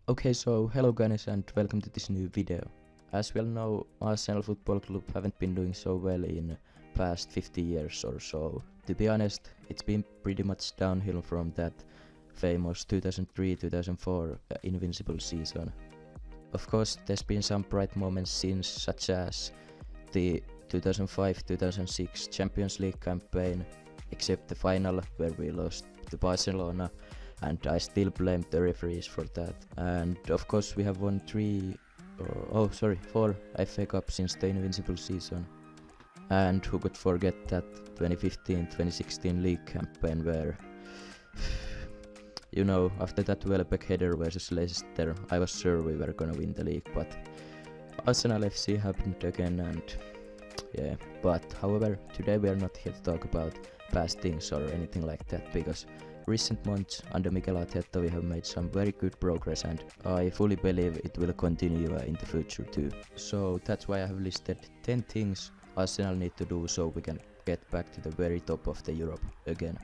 Okay, so hello guys and welcome to this new video. As we all know, Arsenal Football Club haven't been doing so well in past 50 years or so. To be honest, it's been pretty much downhill from that famous 2003-2004 invincible season. Of course, there's been some bright moments since, such as the 2005-2006 Champions League campaign, except the final where we lost to Barcelona, and I still blame the referees for that. And of course we have won 4 FA Cups since the invincible season. And who could forget that 2015-2016 league campaign where, you know, after that Welbeck header versus Leicester, I was sure we were gonna win the league, but Arsenal FC happened again, and yeah. But however, today we are not here to talk about past things or anything like that, because recent months under Mikel Arteta we have made some very good progress, and I fully believe it will continue in the future too. So that's why I have listed 10 things Arsenal need to do so we can get back to the very top of the Europe again.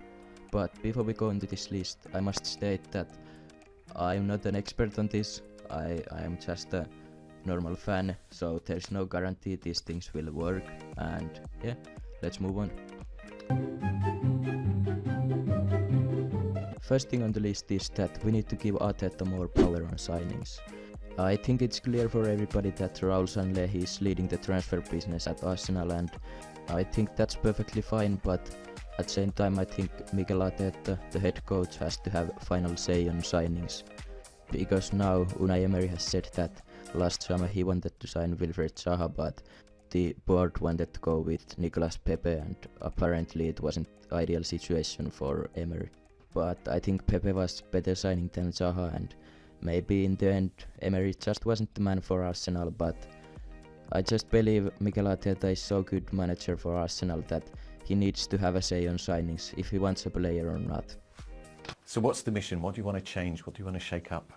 But before we go into this list, I must state that I am not an expert on this. I am just a normal fan, so there's no guarantee these things will work, and yeah, let's move on. First thing on the list is that we need to give Arteta more power on signings. I think it's clear for everybody that Raul Sanllehi is leading the transfer business at Arsenal, and I think that's perfectly fine, but at the same time I think Mikel Arteta, the head coach, has to have final say on signings. Because now Unai Emery has said that last summer he wanted to sign Wilfried Zaha, but the board wanted to go with Nicolas Pepe, and apparently it wasn't ideal situation for Emery. But I think Pepe was better signing than Zaha, and maybe in the end Emery just wasn't the man for Arsenal, but I just believe Mikel Arteta is so good manager for Arsenal that he needs to have a say on signings if he wants a player or not. So what's the mission? What do you want to change? What do you want to shake up?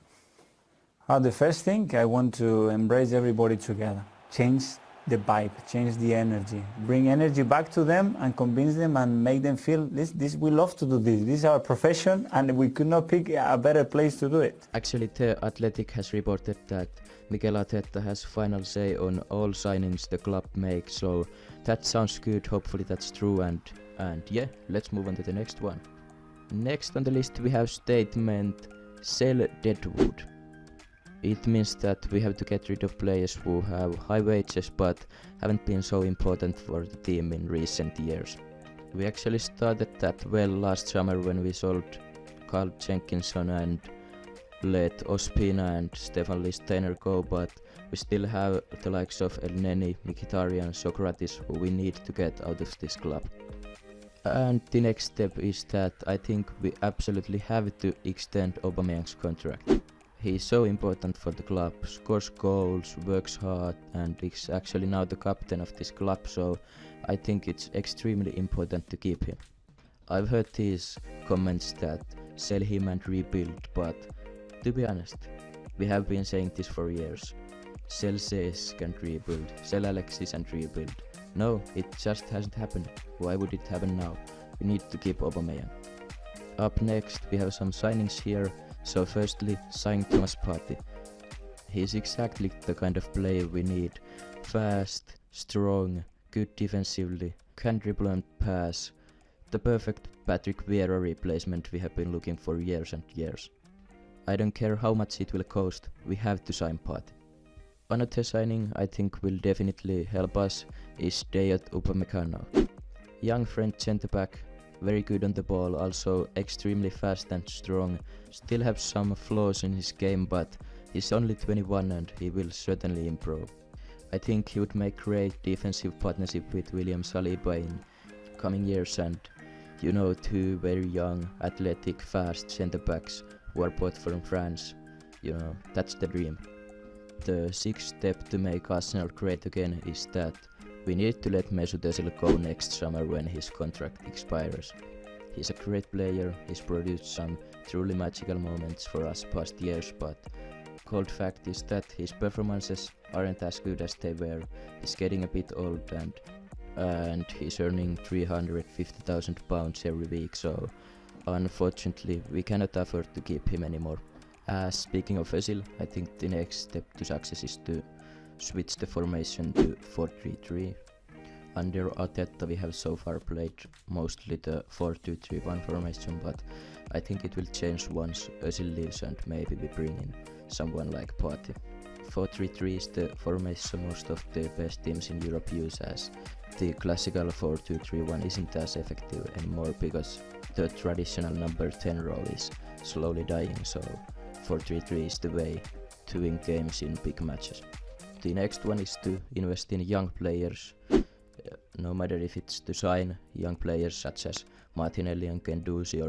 The first thing, I want to embrace everybody together, change the vibe, change the energy, bring energy back to them and convince them and make them feel this we love to do this. This is our profession and we could not pick a better place to do it. Actually, The Athletic has reported that Mikel Arteta has final say on all signings the club makes, so that sounds good. Hopefully that's true, and yeah, let's move on to the next one. Next on the list we have statement sell Deadwood. It means that we have to get rid of players who have high wages but haven't been so important for the team in recent years. We actually started that well last summer when we sold Carl Jenkinson and let Ospina and Stefan Listeiner go, but we still have the likes of Elneny, Mkhitaryan, Socrates who we need to get out of this club. And the next step is that I think we absolutely have to extend Aubameyang's contract. He is so important for the club, scores goals, works hard, and is actually now the captain of this club, so I think it's extremely important to keep him. I've heard these comments that sell him and rebuild, but to be honest, we have been saying this for years. Sell Cesc and rebuild, sell Alexis and rebuild. No, it just hasn't happened. Why would it happen now? We need to keep Aubameyang. Up next we have some signings here. So firstly, sign Thomas Partey. He's exactly the kind of player we need. Fast, strong, good defensively, can dribble and pass. The perfect Patrick Vieira replacement we have been looking for years and years. I don't care how much it will cost, we have to sign Partey. Another signing I think will definitely help us is Dayot Upamecano. Young French centre-back, very good on the ball, also extremely fast and strong, still have some flaws in his game, but he's only 21 and he will certainly improve. I think he would make great defensive partnership with William Saliba in coming years, and you know, two very young, athletic, fast centre-backs who are both from France, you know, that's the dream. The sixth step to make Arsenal great again is that we need to let Mesut Özil go next summer when his contract expires. He's a great player, he's produced some truly magical moments for us past years, but cold fact is that his performances aren't as good as they were. He's getting a bit old, and he's earning £350,000 every week, so unfortunately we cannot afford to keep him anymore. Speaking of Özil, I think the next step to success is to switch the formation to 4-3-3. Under Arteta we have so far played mostly the 4-2-3-1 formation, but I think it will change once Özil leaves and maybe we bring in someone like Partey. 4-3-3 is the formation most of the best teams in Europe use, as the classical 4-2-3-1 isn't as effective anymore because the traditional number 10 role is slowly dying, so 4-3-3 is the way to win games in big matches. The next one is to invest in young players, no matter if it's to sign young players such as Martinelli and Guendouzi,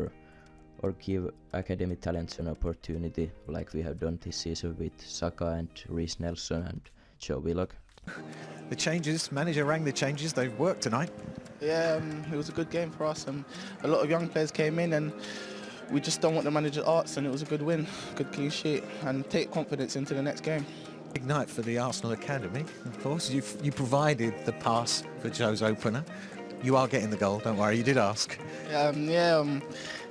or give academy talents an opportunity like we have done this season with Saka and Reece Nelson and Joe Willock. The changes, manager rang the changes, they've worked tonight. Yeah, it was a good game for us. A lot of young players came in and we just done what the manager asked, and it was a good win, good clean sheet, and take confidence into the next game. Big night for the Arsenal Academy, of course. You provided the pass for Joe's opener. You are getting the goal, don't worry, you did ask.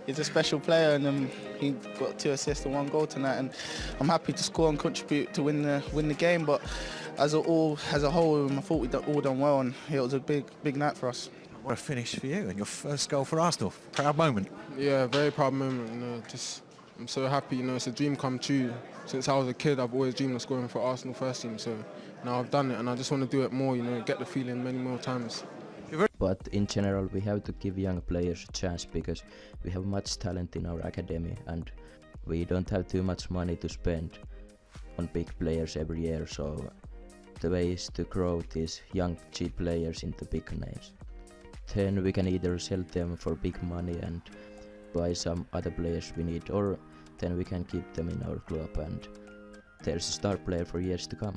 He's a special player, and he got 2 assists and 1 goal tonight, and I'm happy to score and contribute to win the game. But as a whole, I thought we all done well, and it was a big night for us. What a finish for you, and your first goal for Arsenal. Proud moment. Yeah, very proud moment. I'm so happy. It's a dream come true. Since I was a kid, I've always dreamed of scoring for Arsenal first team. So now I've done it, and I just want to do it more. Get the feeling many more times. But in general we have to give young players a chance because we have much talent in our academy and we don't have too much money to spend on big players every year, so the way is to grow these young cheap players into big names. Then we can either sell them for big money and buy some other players we need, or then we can keep them in our club and there's a star player for years to come,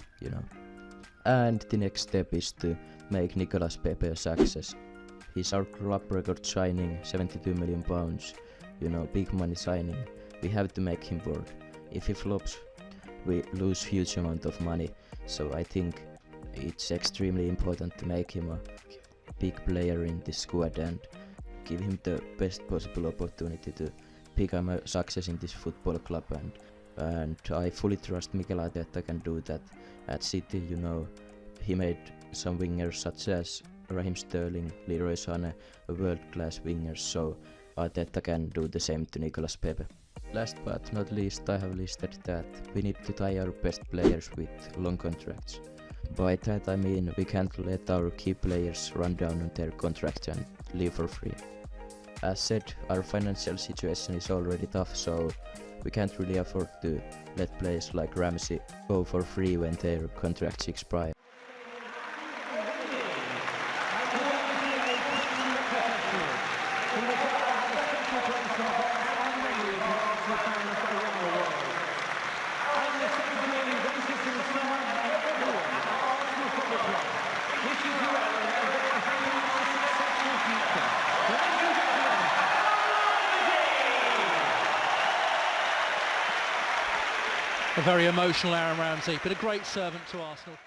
And the next step is to make Nicolas Pepe a success. He's our club record signing, £72 million, big money signing. We have to make him work. If he flops, we lose huge amount of money, so I think it's extremely important to make him a big player in this squad and give him the best possible opportunity to become a success in this football club, and I fully trust Mikel Arteta can do that. At City, he made some wingers such as Raheem Sterling, Leroy Sané, a world-class wingers, so Arteta can do the same to Nicolas Pepe. Last but not least, I have listed that we need to tie our best players with long contracts. By that I mean we can't let our key players run down on their contract and leave for free. As said, our financial situation is already tough, so we can't really afford to let players like Ramsey go for free when their contracts expire. A very emotional Aaron Ramsey, but a great servant to Arsenal.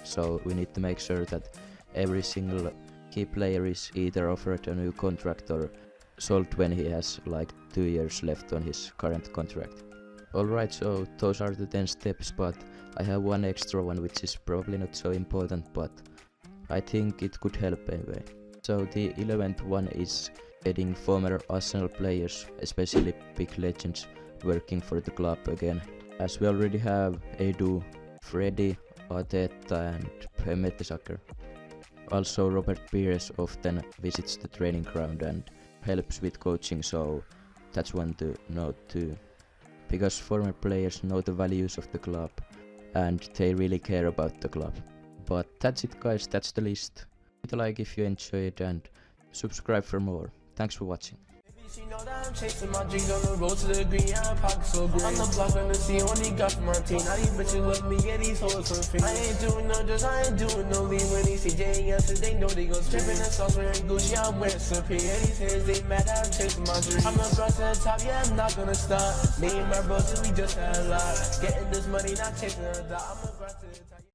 So we need to make sure that every single key player is either offered a new contract or sold when he has like 2 years left on his current contract. Alright, so those are the 10 steps, but I have one extra one which is probably not so important, but I think it could help anyway. So the 11th one is getting former Arsenal players, especially big legends, working for the club again. As we already have Edu, Freddy, Arteta and Per Mertesacker. Also Robert Pires often visits the training ground and helps with coaching, so that's one to note too. Because former players know the values of the club and they really care about the club. But that's it guys, that's the list. Hit a like if you enjoyed and subscribe for more. Thanks for watching. She know that I'm chasing my dreams on the road to the green, yeah, I'm pocket so green. On the block on the scene, only got from my team. Now these bitches love me, yeah, these hoes for free. I ain't doing no drugs, I ain't doing no lean. When they see JS, they know they go stripping and sauce wearing Gucci, I'm wearing Supreme. Yeah, these haters, they mad that I'm chasing my dreams. I'm a bro to the top, yeah, I'm not gonna stop. Me and my bros, we just had a lot. Getting this money, not chasing a dot. I'm a bro to the top.